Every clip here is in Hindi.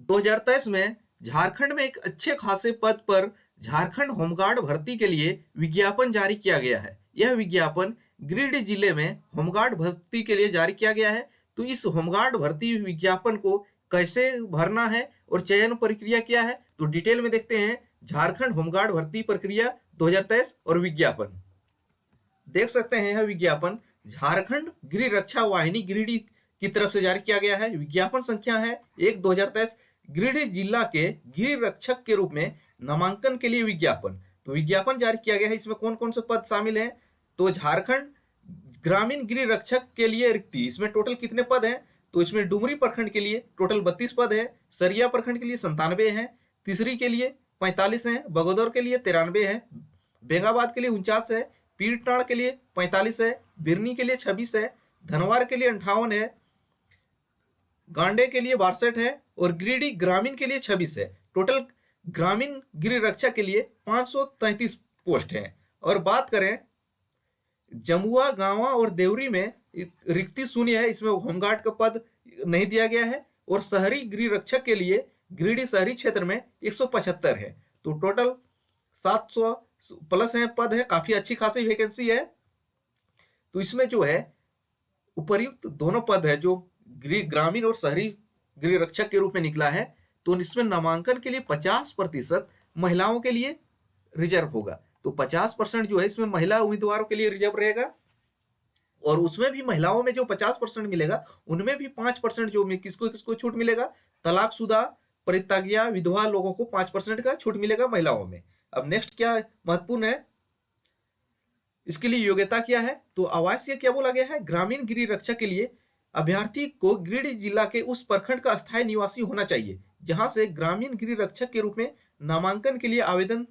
2023 में झारखंड में एक अच्छे खासे पद पर झारखंड होमगार्ड भर्ती के लिए विज्ञापन जारी किया गया है। यह विज्ञापन गिरिडीह जिले में होमगार्ड भर्ती के लिए जारी किया गया है। तो इस होमगार्ड भर्ती विज्ञापन को कैसे भरना है और चयन प्रक्रिया क्या है, तो डिटेल में देखते हैं। झारखंड होमगार्ड भर्ती प्रक्रिया 2023 और विज्ञापन देख सकते हैं। यह विज्ञापन झारखंड गृह रक्षा वाहिनी गिरिडीह की तरफ से जारी किया गया है। विज्ञापन संख्या है 1/2023। गिरिडीह जिला के गृह रक्षक के रूप में नामांकन के लिए विज्ञापन, तो विज्ञापन जारी किया गया है। इसमें कौन कौन से पद शामिल हैं, तो झारखंड ग्रामीण गृह रक्षक के लिए रिक्ति, इसमें टोटल कितने पद हैं, तो इसमें डुमरी प्रखंड के लिए टोटल 32 पद है, सरिया प्रखंड के लिए 97 है, तीसरी के लिए 45 है, बगोदर के लिए 93 है, बेंगाबाद के लिए 49 है, पीरटाड़ के लिए 45 है, बिरनी के लिए 26 है, धनवार के लिए 58 है, गांडे के लिए 62 है और गिरिडीह ग्रामीण के लिए 26 है। टोटल ग्रामीण गृह रक्षा के लिए 533 पोस्ट हैं। और बात करें जमुआ, गांवा और देवरी में रिक्ति शून्य है, इसमें होमगार्ड का पद नहीं दिया गया है। और शहरी गृह रक्षक के लिए गिरिडीह शहरी क्षेत्र में 175 है। तो टोटल 700 प्लस है पद है, काफी अच्छी खासी वैकेंसी है। तो इसमें जो है उपर्युक्त दोनों पद है जो ग्रामीण और शहरी गृह रक्षक के रूप में निकला है, तो इसमें नामांकन के लिए 50% महिलाओं के लिए रिजर्व होगा। तो 50% जो है इसमें महिला उम्मीदवारों के लिए रिजर्व रहेगा। और उसमें भी महिलाओं में जो 50% मिलेगा उनमें भी 5% जो किसको किसको छूट मिलेगा, तलाकशुदा, परित्यागिया, विधवा लोगों को 5% का छूट मिलेगा महिलाओं में। अब नेक्स्ट क्या महत्वपूर्ण है, इसके लिए योग्यता क्या है, तो आवासीय क्या बोला गया है, ग्रामीण गृह रक्षक के लिए अभ्यर्थी को गिरिडीह जिला के उस प्रखंड का अस्थायी निवासी होना चाहिए जहां से ग्रामीण गृह रक्षक के रूप में नामांकन के लिए आवेदन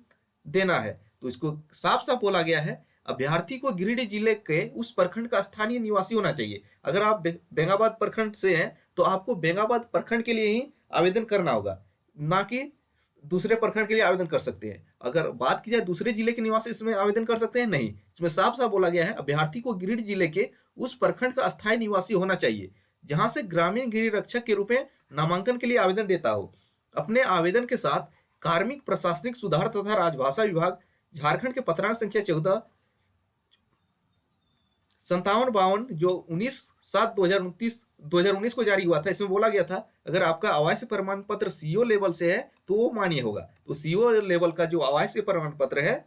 देना है। तो इसको साफ साफ बोला गया है, अभ्यर्थी को गिरिडीह जिले के उस प्रखंड का स्थानीय निवासी होना चाहिए। अगर आप बेंगाबाद प्रखंड से हैं तो आपको बेंगाबाद प्रखंड के लिए ही आवेदन करना होगा, ना कि दूसरे प्रखंड के लिए आवेदन कर सकते हैं। अगर बात की जाए दूसरे जिले के निवासी इसमें आवेदन कर सकते हैं, नहीं। इसमें साफ साफ बोला गया है अभ्यर्थी को गिरिडीह जिले के उस प्रखंड का अस्थायी निवासी होना चाहिए जहां से ग्रामीण गृह रक्षक के रूप में नामांकन के लिए आवेदन देता हो। अपने आवेदन के साथ कार्मिक प्रशासनिक सुधार तथा राजभाषा विभाग झारखंड के पत्रांक संख्या 145752 जो 19/7/2019 को जारी हुआ था, इसमें बोला गया था अगर आपका आवासीय प्रमाण पत्र सीओ लेवल से है तो वो मान्य होगा। तो सीओ लेवल का जो आवासीय प्रमाण पत्र है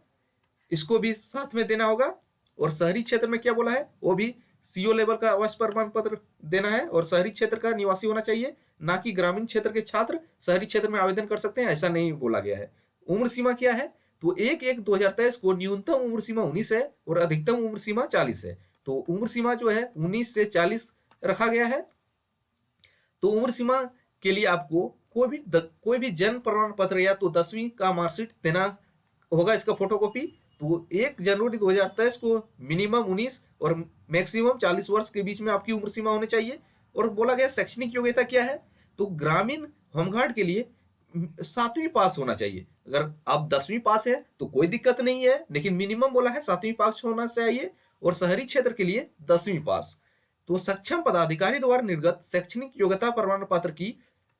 इसको भी साथ में देना होगा। और शहरी क्षेत्र में क्या बोला है, वो भी सीओ लेवल का आवासीय प्रमाण पत्र देना है और शहरी क्षेत्र का निवासी होना चाहिए, ना कि ग्रामीण क्षेत्र के छात्र शहरी क्षेत्र में आवेदन कर सकते हैं, ऐसा नहीं बोला गया है। उम्र सीमा क्या है, तो 1/1/2023 को न्यूनतम उम्र सीमा 19 है और अधिकतम उम्र सीमा 40 है। तो उम्र सीमा जो है 19 से 40 रखा गया है। तो उम्र सीमा के लिए आपको कोई भी जन्म प्रमाण पत्र या तो 10वीं का मार्कशीट देना होगा, इसका फोटोकॉपी। तो 1 जनवरी 2023 को मिनिमम 19 और मैक्सिमम 40 वर्ष के बीच में आपकी उम्र सीमा होनी चाहिए। और बोला गया शैक्षणिक योग्यता क्या है, तो ग्रामीण होमगार्ड के लिए 7वीं पास होना चाहिए। अगर आप 10वीं पास है तो कोई दिक्कत नहीं है, लेकिन मिनिमम बोला है 7वीं पास होना चाहिए। और शहरी क्षेत्र के लिए 10वीं पास। तो सक्षम पदाधिकारी द्वारा निर्गत शैक्षणिक योग्यता प्रमाण पत्र की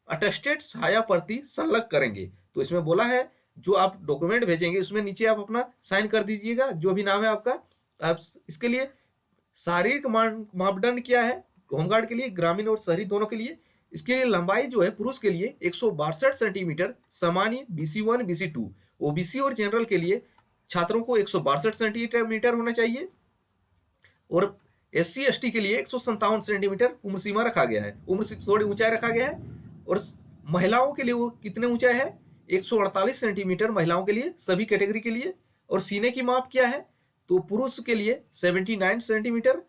अटेस्टेड छाया प्रति संलग्न करेंगे। तो इसमें बोला है जो आप डॉक्यूमेंट भेजेंगे उसमें नीचे आप अपना साइन कर दीजिएगा, जो भी नाम है आपका। आप इसके लिए शारीरिक मापदंड क्या है होमगार्ड के लिए, ग्रामीण और शहरी दोनों के लिए। इसके लिए लंबाई जो है पुरुष के लिए 162 सेंटीमीटर सामान्य BC1 BC2, ओबीसी और जनरल के लिए छात्रों को 162 सेंटीमीटर होना चाहिए। और SC ST के लिए 157 सेंटीमीटर उम्र सीमा रखा गया है, उम्र से थोड़ी ऊंचाई रखा गया है। और महिलाओं के लिए वो कितने ऊंचाई है, 148 सेंटीमीटर महिलाओं के लिए सभी कैटेगरी के लिए। और सीने की माप क्या है, तो पुरुष के लिए 79 सेंटीमीटर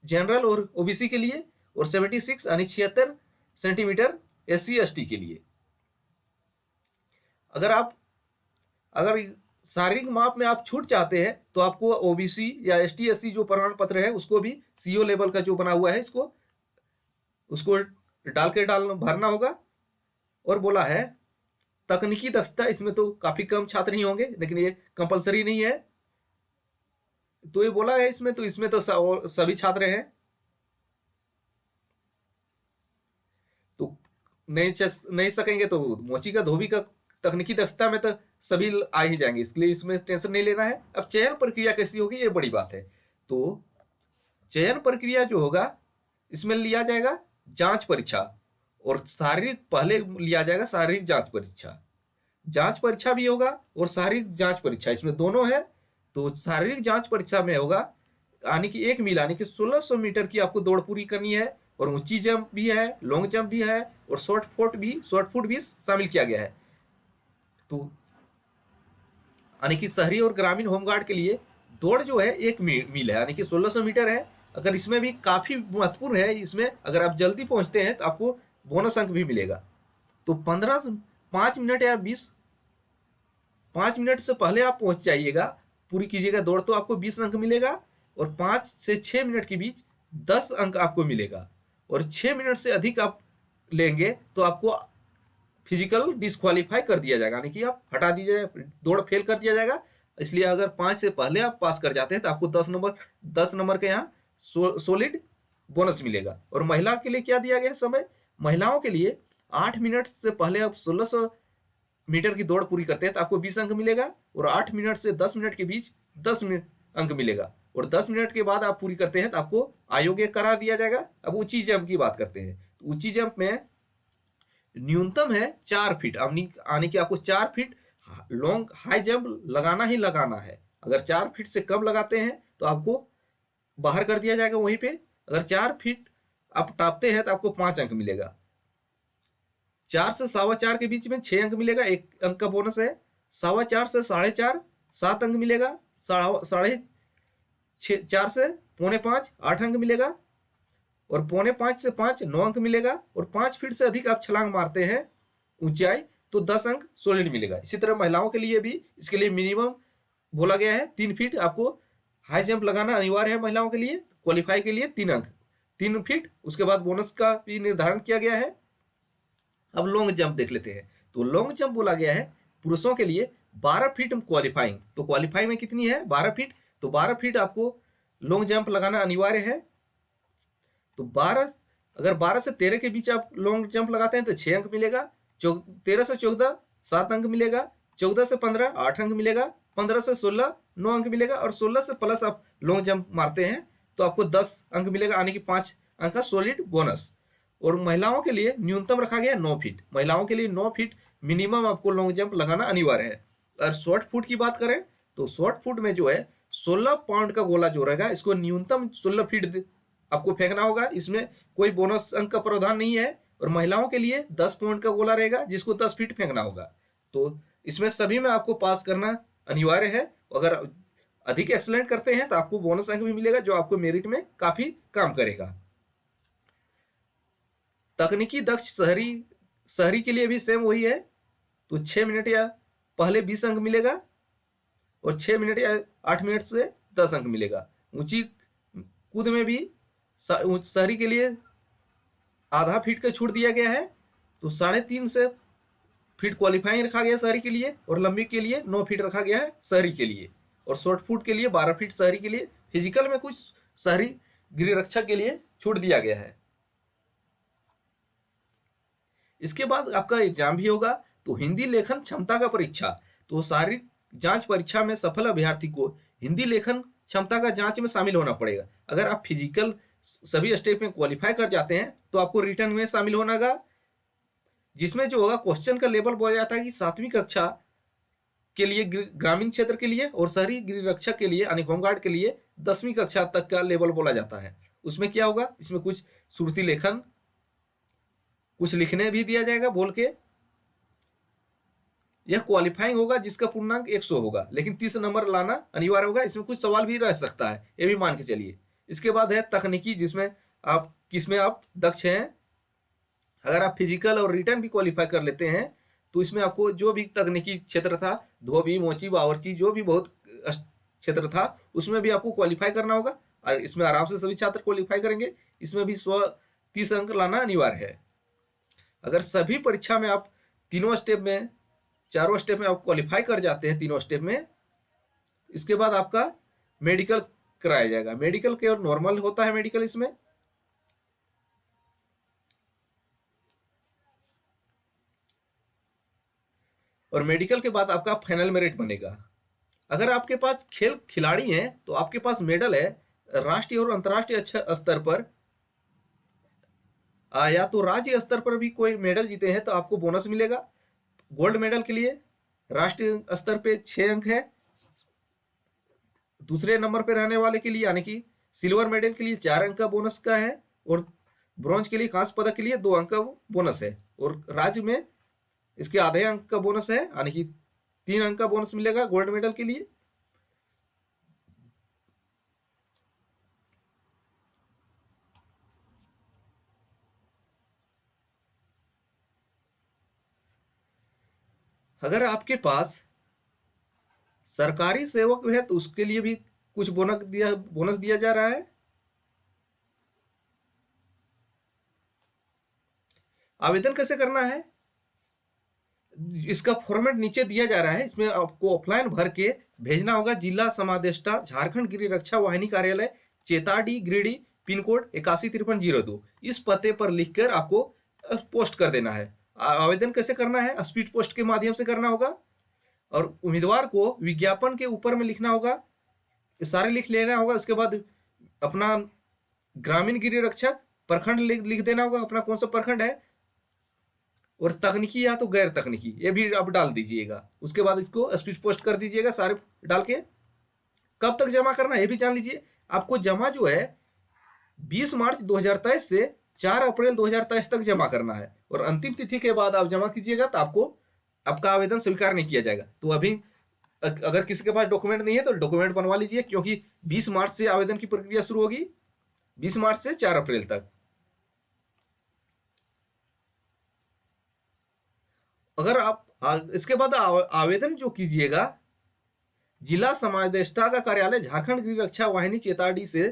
जनरल और ओबीसी के लिए, और 76 यानी 76 सेंटीमीटर SC ST के लिए। अगर शारीरिक माप में आप छूट चाहते हैं तो आपको ओबीसी या ST SC जो प्रमाण पत्र है उसको भी सीओ लेवल का जो बना हुआ है उसको भरना होगा। और बोला है तकनीकी दक्षता, इसमें तो काफी कम छात्र ही होंगे, लेकिन ये कंपलसरी नहीं है। तो ये बोला है इसमें तो सभी छात्र हैं। तो नहीं सकेंगे तो मोची का धोबी का तकनीकी दक्षता में तो सभी आ ही जाएंगे, इसलिए इसमें टेंशन नहीं लेना है। अब चयन प्रक्रिया कैसी होगी ये बड़ी बात है। तो चयन प्रक्रिया जो होगा इसमें लिया जाएगा जांच परीक्षा और शारीरिक, पहले लिया जाएगा शारीरिक जांच परीक्षा, जांच परीक्षा भी होगा और शारीरिक जांच परीक्षा, इसमें दोनों है। तो शारीरिक जांच परीक्षा में होगा यानी कि 1 मील यानी कि 1600 मीटर की आपको दौड़ पूरी करनी है, और ऊंची जंप भी है, लॉन्ग जंप भी है, और शॉर्ट फुट भी शामिल किया गया है। तो यानी कि शहरी और ग्रामीण होमगार्ड के लिए दौड़ जो है 1 मील है यानी कि 1600 मीटर है। अगर इसमें भी काफी महत्वपूर्ण है, इसमें अगर आप जल्दी पहुंचते हैं तो आपको बोनस अंक भी मिलेगा। तो 5 मिनट या 5 मिनट से पहले आप पहुंच जाइएगा, पूरी कीजिएगा दौड़, तो आपको 20 अंक मिलेगा, और 5 से 6 मिनट के बीच 10 अंक आपको मिलेगा, और 6 मिनट से अधिक आप लेंगे तो आपको फिजिकल डिस्क्वालीफाई कर दिया जाएगा, यानी कि आप हटा दीजिए, दौड़ फेल कर दिया जाएगा। इसलिए अगर 5 से पहले आप पास कर जाते हैं तो आपको 10 नंबर के यहाँ सॉलिड बोनस मिलेगा। और महिला के लिए क्या दिया गया समय, महिलाओं के लिए 8 मिनट से पहले आप 1600 मीटर की दौड़ पूरी करते हैं तो आपको 20 अंक मिलेगा, और 8 मिनट से 10 मिनट के बीच 10 अंक मिलेगा, और 10 मिनट के बाद आप पूरी करते हैं तो आपको अयोग्य करा दिया जाएगा। अब ऊंची जंप की बात करते हैं, तो ऊंची जंप में न्यूनतम है 4 फीट, यानी कि आपको 4 फीट लॉन्ग हाई जंप लगाना ही लगाना है। अगर 4 फीट से कम लगाते हैं तो आपको बाहर कर दिया जाएगा वहीं पे। अगर 4 फीट आप टापते हैं तो आपको 5 अंक मिलेगा। 4 से 4.25 के बीच में 6 अंक मिलेगा, 1 अंक का बोनस है। 4.25 से 4.5 7 अंक मिलेगा। 4.5 से 4.25 8 अंक मिलेगा, और 4.25 से 5 9 अंक मिलेगा, और 5 फीट से अधिक आप छलांग मारते हैं ऊंचाई तो 10 अंक सॉलिड मिलेगा। इसी तरह महिलाओं के लिए भी इसके लिए मिनिमम बोला गया है 3 फीट आपको हाई जंप लगाना अनिवार्य है महिलाओं के लिए, क्वालिफाई के लिए 3 अंक 3 फीट, उसके बाद बोनस का भी निर्धारण किया गया है। अब लॉन्ग जंप देख लेते हैं। तो लॉन्ग जंप बोला गया है पुरुषों के लिए 12 फीट क्वालिफाइंग, तो क्वालिफाई में कितनी है 12 फीट, तो 12 फीट आपको लॉन्ग जंप लगाना अनिवार्य है। तो 12 से 13 के बीच आप लॉन्ग जंप लगाते हैं तो 6 अंक मिलेगा। 13 से 14 7 अंक मिलेगा। 14 से 15 8 अंक मिलेगा। 15 से 16 9 अंक मिलेगा, और 16 से प्लस आप लॉन्ग जंप मारते हैं तो आपको 10 अंक मिलेगा, यानी कि 5 अंक का सॉलिड बोनस। और महिलाओं के लिए न्यूनतम रखा गया 9 फीट, महिलाओं के लिए 9 फीट मिनिमम आपको लॉन्ग जंप लगाना अनिवार्य है। और शॉर्ट फुट की बात करें तो शॉर्ट फुट में जो है 16 पाउंड का गोला जो रहेगा इसको न्यूनतम 16 फीट आपको फेंकना होगा, इसमें कोई बोनस अंक का प्रावधान नहीं है। और महिलाओं के लिए 10 पाउंड का गोला रहेगा जिसको 10 फीट फेंकना होगा। तो इसमें सभी में आपको पास करना अनिवार्य है। अगर अधिक एक्सलेंट करते हैं तो आपको बोनस अंक भी मिलेगा जो आपको मेरिट में काफी काम करेगा। तकनीकी दक्ष शहरी के लिए भी सेम वही है। तो 6 मिनट या पहले 20 अंक मिलेगा, और 6 मिनट या 8 मिनट से 10 अंक मिलेगा। ऊंची कूद में भी शहरी के लिए आधा फीट का छूट दिया गया है, तो 3.5 से फीट क्वालिफाइंग रखा गया शहरी के लिए, और लंबी के लिए 9 फीट रखा गया है शहरी के लिए, और शॉर्ट फुट के लिए 12 फीट शहरी के लिए। फिजिकल में कुछ शहरी गिरिरक्षक के लिए छूट दिया गया है। इसके बाद आपका एग्जाम भी होगा, तो हिंदी लेखन क्षमता का परीक्षा। तो शारीरिक जांच परीक्षा में सफल अभ्यर्थी को हिंदी लेखन क्षमता का जांच में शामिल होना पड़ेगा। अगर आप फिजिकल सभी स्टेप में क्वालिफाई कर जाते हैं तो आपको रिटर्न में शामिल होना होगा, जिसमें जो होगा क्वेश्चन का लेवल बोला जाता है कि 7वीं कक्षा के लिए ग्रामीण क्षेत्र के लिए, और शहरी गिरिरक्षक के लिए यानी होमगार्ड के लिए 10वीं कक्षा तक का लेवल बोला जाता है। उसमें क्या होगा, इसमें कुछ सुरती लेखन, कुछ लिखने भी दिया जाएगा बोल के। यह क्वालिफाइंग होगा जिसका पूर्णांक 100 होगा, लेकिन 30 नंबर लाना अनिवार्य होगा। इसमें कुछ सवाल भी रह सकता है, ये भी मान के चलिए। इसके बाद है तकनीकी, जिसमें आप किसमें आप दक्ष हैं। अगर आप फिजिकल और रिटर्न भी क्वालिफाई कर लेते हैं तो इसमें आपको जो भी तकनीकी क्षेत्र था, धोबी मोची बावर्ची, जो भी बहुत क्षेत्र था उसमें भी आपको क्वालिफाई करना होगा, और इसमें आराम से सभी छात्र क्वालिफाई करेंगे। इसमें भी 30 अंक लाना अनिवार्य है। अगर सभी परीक्षा में आप तीनों स्टेप में, चारों स्टेप में आप क्वालिफाई कर जाते हैं तीनों स्टेप में, इसके बाद आपका मेडिकल कराया जाएगा। मेडिकल केवल नॉर्मल होता है मेडिकल इसमें। और मेडिकल के बाद आपका फाइनल मेरिट बनेगा। अगर आपके पास खेल खिलाड़ी हैं तो आपके पास मेडल है राष्ट्रीय और अंतर्राष्ट्रीय अच्छा स्तर पर, या तो राज्य स्तर पर भी कोई मेडल जीते हैं तो आपको बोनस मिलेगा। गोल्ड मेडल के लिए राष्ट्रीय स्तर पे 6 अंक है, दूसरे नंबर पे रहने वाले के लिए यानी कि सिल्वर मेडल के लिए 4 अंक का बोनस का है, और ब्रॉन्ज के लिए कांस्य पदक के लिए 2 अंक का बोनस है, और राज्य में इसके आधे अंक का बोनस है यानी कि 3 अंक का बोनस मिलेगा गोल्ड मेडल के लिए। अगर आपके पास सरकारी सेवक है तो उसके लिए भी कुछ बोनस दिया जा रहा है। आवेदन कैसे करना है, इसका फॉर्मेट नीचे दिया जा रहा है, इसमें आपको ऑफलाइन भर के भेजना होगा। जिला समादेष्टा झारखंड गृह रक्षा वाहिनी कार्यालय, चेताडी गिरिडीह, पिन कोड 815302, इस पते पर लिखकर आपको पोस्ट कर देना है। आवेदन कैसे करना है, स्पीड पोस्ट के माध्यम से करना होगा, और उम्मीदवार को विज्ञापन के ऊपर में लिखना होगा, सारे लिख लेना होगा। उसके बाद अपना ग्रामीण गृह रक्षक प्रखंड लिख देना होगा, अपना कौन सा प्रखंड है, और तकनीकी या तो गैर तकनीकी ये भी आप डाल दीजिएगा। उसके बाद इसको स्पीड पोस्ट कर दीजिएगा सारे डाल के। कब तक जमा करना है ये भी जान लीजिए। आपको जमा जो है 20 मार्च 2023 से 4 अप्रैल 2023 तक जमा करना है, और अंतिम तिथि के बाद आप जमा कीजिएगा तो आपको आपका आवेदन स्वीकार नहीं किया जाएगा। तो अभी अगर किसी के पास डॉक्यूमेंट नहीं है तो डॉक्यूमेंट बनवा लीजिए, क्योंकि 20 मार्च से आवेदन की प्रक्रिया शुरू होगी, 20 मार्च से 4 अप्रैल तक। अगर आप इसके बाद आवेदन जो कीजिएगा, जिला समादेष्टा का कार्यालय झारखंड गृह रक्षा वाहिनी चेताडी से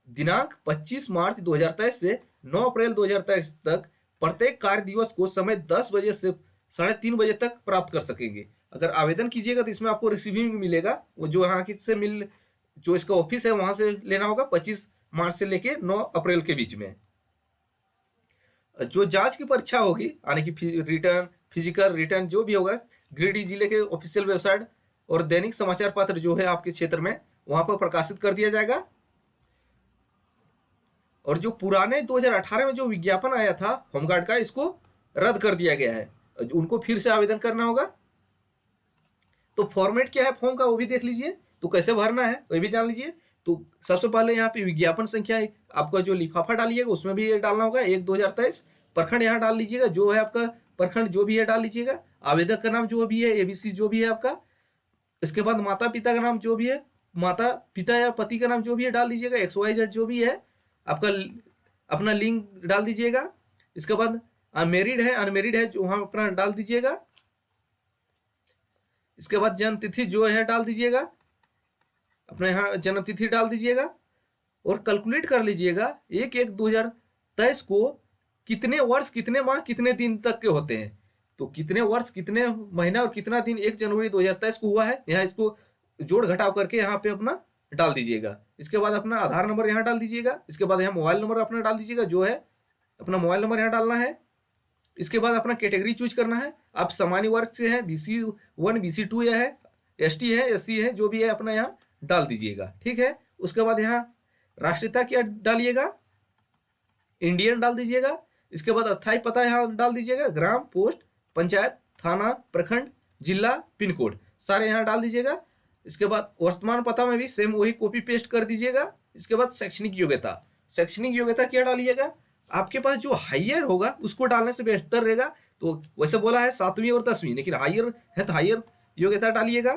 दिनांक 25 मार्च 2023 से 9 अप्रैल 2023 तक प्रत्येक कार्य दिवस को समय 10 बजे से 3:30 बजे तक प्राप्त कर सकेंगे। अगर आवेदन कीजिएगा तो इसमें आपको रिसीविंग मिलेगा, वो जो यहाँ की से मिल जो इसका ऑफिस है वहां से लेना होगा 25 मार्च से लेके 9 अप्रैल के बीच में। जो जांच की परीक्षा होगी यानी कि रिटर्न फिजिकल रिटर्न जो भी होगा, गिरिडीह जिले के ऑफिशियल वेबसाइट और दैनिक समाचार पत्र जो है आपके क्षेत्र में वहां पर प्रकाशित कर दिया जाएगा। और जो पुराने 2018 में जो विज्ञापन आया था होमगार्ड का, इसको रद्द कर दिया गया है, उनको फिर से आवेदन करना होगा। तो फॉर्मेट क्या है फॉर्म का वो भी देख लीजिए, तो कैसे भरना है वो भी जान लीजिए। तो सबसे पहले यहाँ पे विज्ञापन संख्या आपका जो लिफाफा डालिएगा उसमें भी ये डालना होगा 1/2023, प्रखंड यहाँ डाल लीजिएगा, जो है आपका प्रखंड जो भी है डाल लीजिएगा, आवेदक का नाम जो भी है एबीसी जो भी है आपका, इसके बाद माता पिता का नाम जो भी है, माता पिता या पति का नाम जो भी है डाल दीजिएगा, XYZ जो भी है आपका अपना लिंग डाल दीजिएगा। इसके बाद मैरिड है अनमेरिड है जो वहां अपना डाल दीजिएगा। इसके बाद जन्म तिथि जो है डाल दीजिएगा, अपने यहाँ जन्म तिथि डाल दीजिएगा, और कैलकुलेट कर लीजिएगा 1/1/2023 को कितने वर्ष कितने माह कितने दिन तक के होते हैं। तो कितने वर्ष कितने महीना और कितना दिन 1 जनवरी 2023 को हुआ है, यहाँ इसको जोड़ घटाव करके यहाँ पे अपना डाल दीजिएगा। इसके बाद अपना आधार नंबर यहाँ डाल दीजिएगा। इसके बाद यहाँ मोबाइल नंबर अपना डाल दीजिएगा, जो है अपना मोबाइल नंबर यहाँ डालना है। इसके बाद अपना कैटेगरी चूज करना है, आप सामान्य वर्ग से हैं, BC1 BC2 या है, ST है SC है जो भी है अपना यहाँ डाल दीजिएगा, ठीक है। उसके बाद यहाँ राष्ट्रीयता क्या डालिएगा, इंडियन डाल दीजिएगा। इसके बाद अस्थायी पता यहाँ डाल दीजिएगा, ग्राम पोस्ट पंचायत थाना प्रखंड जिला पिन कोड सारे यहाँ डाल दीजिएगा। इसके बाद वर्तमान पता में भी सेम वही कॉपी पेस्ट कर दीजिएगा। इसके बाद शैक्षणिक योग्यता क्या डालिएगा, आपके पास जो हायर होगा उसको डालने से बेहतर रहेगा। तो वैसे बोला है 7वीं और 10वीं, लेकिन हायर है तो हायर योग्यता डालिएगा।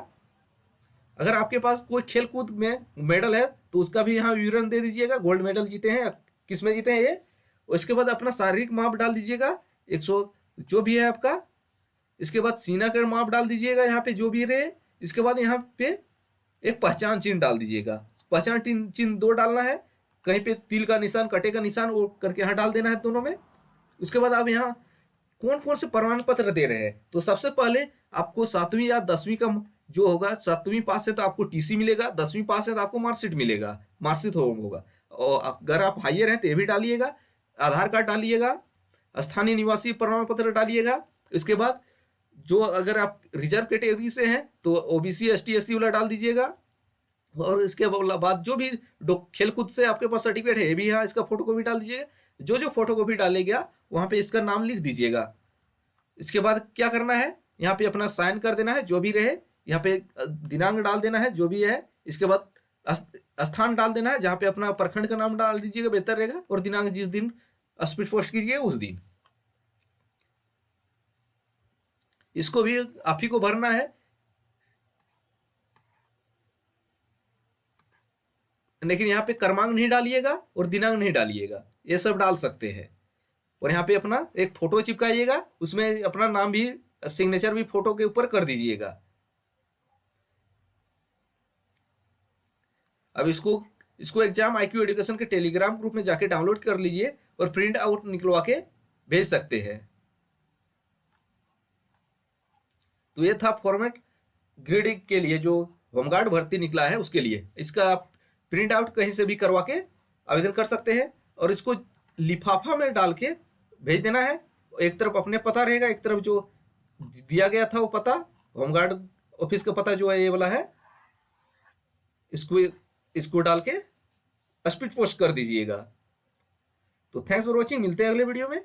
अगर आपके पास कोई खेल कूद में मेडल है तो उसका भी यहाँ विवरण दे दीजिएगा, गोल्ड मेडल जीते हैं किस में जीते हैं ये। उसके बाद अपना शारीरिक माप डाल दीजिएगा 100 जो भी है आपका। इसके बाद सीना का माप डाल दीजिएगा यहाँ पे जो भी रहे। इसके बाद यहाँ पे एक पहचान चिन्ह डाल दीजिएगा, पहचान चिन्ह 2 डालना है, कहीं पे तिल का निशान कटे का निशान वो करके यहाँ डाल देना है दोनों में। उसके बाद आप यहाँ कौन कौन से प्रमाण पत्र दे रहे हैं, तो सबसे पहले आपको 7वीं या 10वीं का जो होगा, 7वीं पास है तो आपको TC मिलेगा, 10वीं पास है तो आपको मार्कशीट मिलेगा, मार्कशीट होगा। और अगर आप हायर हैं तो ये भी डालिएगा, आधार कार्ड डालिएगा, स्थानीय निवासी प्रमाण पत्र डालिएगा। इसके बाद जो अगर आप रिजर्व कैटेगरी से हैं तो ओबीसी एसटी एससी वाला डाल दीजिएगा। और इसके बाद जो भी खेल कूद से आपके पास सर्टिफिकेट है ये भी यहाँ इसका फोटो कॉपी डाल दीजिएगा। जो जो फोटो कॉपी डालेगा वहाँ पे इसका नाम लिख दीजिएगा। इसके बाद क्या करना है, यहाँ पे अपना साइन कर देना है जो भी रहे, यहाँ पे दिनांक डाल देना है जो भी है। इसके बाद स्थान डाल देना है, जहाँ पे अपना प्रखंड का नाम डाल दीजिएगा, बेहतर रहेगा। और दिनांक जिस दिन स्पीड पोस्ट कीजिएगा उस दिन। इसको भी आप ही को भरना है, लेकिन यहाँ पे क्रमांक नहीं डालिएगा और दिनांक नहीं डालिएगा, ये सब डाल सकते हैं। और यहाँ पे अपना एक फोटो चिपकाइएगा, उसमें अपना नाम भी सिग्नेचर भी फोटो के ऊपर कर दीजिएगा। अब इसको एग्जाम IQ एजुकेशन के टेलीग्राम ग्रुप में जाके डाउनलोड कर लीजिए और प्रिंट आउट निकलवा के भेज सकते हैं। तो ये था फॉर्मेट ग्रेड के लिए जो होमगार्ड भर्ती निकला है उसके लिए। इसका आप प्रिंट आउट कहीं से भी करवा के आवेदन कर सकते हैं और इसको लिफाफा में डाल के भेज देना है। एक तरफ अपने पता रहेगा, एक तरफ जो दिया गया था वो पता, होमगार्ड ऑफिस का पता जो है ये वाला है, इसको डाल के स्पीड पोस्ट कर दीजिएगा। तो थैंक्स फॉर वॉचिंग, मिलते हैं अगले वीडियो में।